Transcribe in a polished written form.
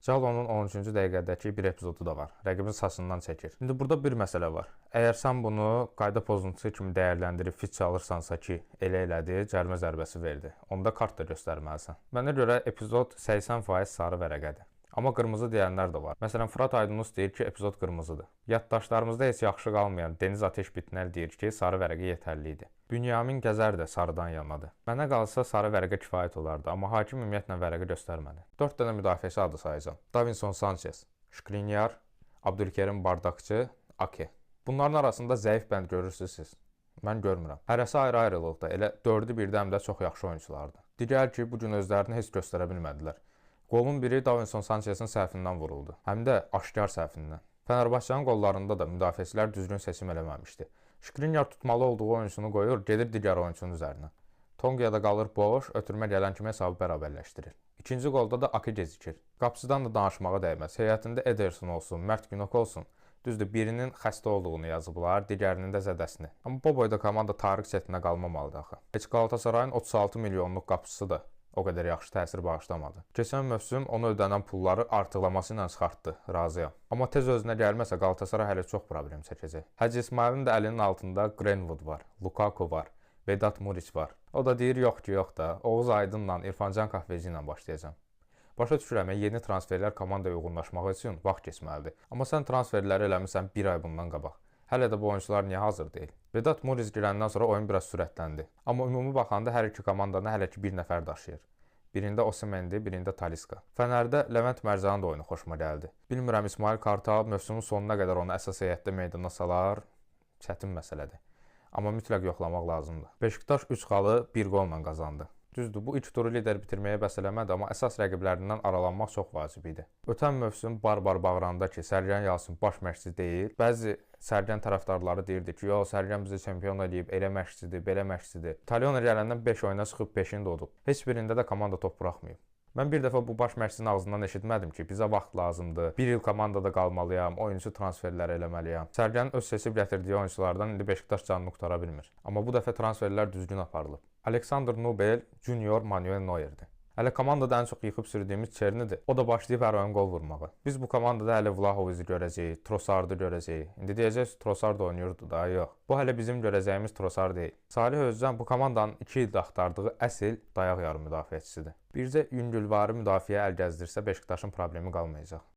Jalonun 13-cü dəqiqədəki bir epizodu da var. Rəqibin saçından çəkir. İndi burada bir məsələ var. Əgər sən bunu qayda pozuntusu kimi dəyərləndirib fit çalırsansa ki, elə elədi, cərimə zərbəsi verdi. Onda kart da göstərməlisən. Mənə görə epizod 80% sarı vərəqədir. Amma qırmızı deyənlər də var. Məsələn, Fırat Aydınus deyir ki, epizod qırmızıdır. Yaddaşlarımızda heç yaxşı qalmayan Deniz Ateş Bitnəl deyir ki, sarı vərəqə yetərli idi. Bünyamin Gəzər də sarıdan yanladı. Mənə qalsa sarı vərəqə kifayət olardı, amma hakim ümumiyyətlə vərəqə göstərmədi. 4 dənə müdafiəçi adı sayacağam. Davinson Sanchez, Skriniar, Abdülkerim Bardakçı, Ake. Bunların arasında zəif bənd görürsünüz siz. Mən görmürəm. Hərəsi ayrı-ayrılıqda, elə 4-ü birdən də çox yaxşı oyunçulardır. Digər ki, bu gün özlərini heç göstərə bilmədilər. Qolun biri Davinson Sanchezin səhvindən vuruldu. Həm də aşkar səhvindən. Fenerbahçenin qollarında da müdafiəçilər düzgün seçim eləməmişdi. Skriniar tutmalı olduğu oyuncunu qoyur, gedir digər oyuncunun üzərinə. Tonguya da qalır boş, ötürmə gələn kimi hesabı bərabərləşdirir. İkinci qolda da Aki gecikir. Qapıcıdan da danışmağa dəyməz. Heyətində Ederson olsun, Mert Günok olsun. Düzdür, birinin xəstə olduğunu yazıblar, digərinin də zədəsini. Amma bu boyda komanda tarix çətinə qalmamalıdır axı. Heç Galatasarayın 36 milyonluq qapıcısı da o qədər yaxşı təsir bağışlamadı. Keçən mövsüm ona ödənən pulları artıqlaması ilə çıxartdı, razıyam. Amma tez özünə gəlməsə Galatasaray hələ çox problem çəkəcək. Hacı İsmailin də əlinin altında Greenwood var, Lukaku var, Vedat Muriç var. O da deyir yox ki, yox da, Oğuz Aydınla, İrfancan Kahveci ilə başlayacağam. Başa düşürəm, yeni transferlər komandaya uyğunlaşmaq üçün vaxt keçməlidir. Amma sən transferləri eləmirsən bir ay bundan qabaq. Hələ də bu oyuncular niyə hazır deyil? Vedat Muriç girəndən sonra oyun biraz sürətləndi. Amma ümumi baxanda hər iki komandanı hələ ki bir nəfər daşıyır. Birində Osimhendi, birində Talisca. Fənərdə Levent Mərcanın da oyunu xoşuma gəldi. Bilmirəm İsmail Kartal mövsümün sonuna qədər onu əsas heyətdə meydana salar, çətin məsələdir. Amma mütləq yoxlamaq lazımdır. Beşiktaş 3 xalı 1 qolla qazandı. Düzdür, bu 2 turu lider bitirməyə bəs eləmədi, amma əsas rəqiblərindən aralanmaq çox vacib idi. Ötən mövsüm Barbar bağıranda ki, Sərgən Yalçın baş məşqçi deyil. Bəzi Sərgən tərəfdarları deyirdi ki, yox, Sərgən bizi çempion eləyib, elə məşqçidir, belə məşqçidir. Talyona gələndən 5 oyuna çıxıb 5-ini də udub. Heç birində də komanda top buraxmayıb. Mən bir dəfə bu baş məşqçinin ağzından eşitmədim ki, bizə vaxt lazımdır, bir il komandada qalmalıyam, oyuncu transferləri eləməliyəm. Sərgənin öz seçib gətirdiyi oyunculardan indi Beşiktaş canını qutara bilmir. Amma bu dəfə transferlər düzgün aparılıb. Alexander Nubel Junior Manuel Neuer'dir. Hələ komandada ən çox yıxıb sürdüyümüz Çernidir. O da başlayıb hər oyun qol vurmağa. Biz bu komandada hələ Vlahovici görəcəyik, Trossardı görəcəyik. İndi deyəcəksiniz Trossard oynayırdı da, yox. Bu hələ bizim görəcəyimiz Trossard deyil. Salih Özcan bu komandanın 2 ildə axtardığı əsl dayaq yarı müdafiəçisidir. Bircə yüngülvari müdafiəyə əl gəzdirsə Beşiktaşın problemi qalmayacaq.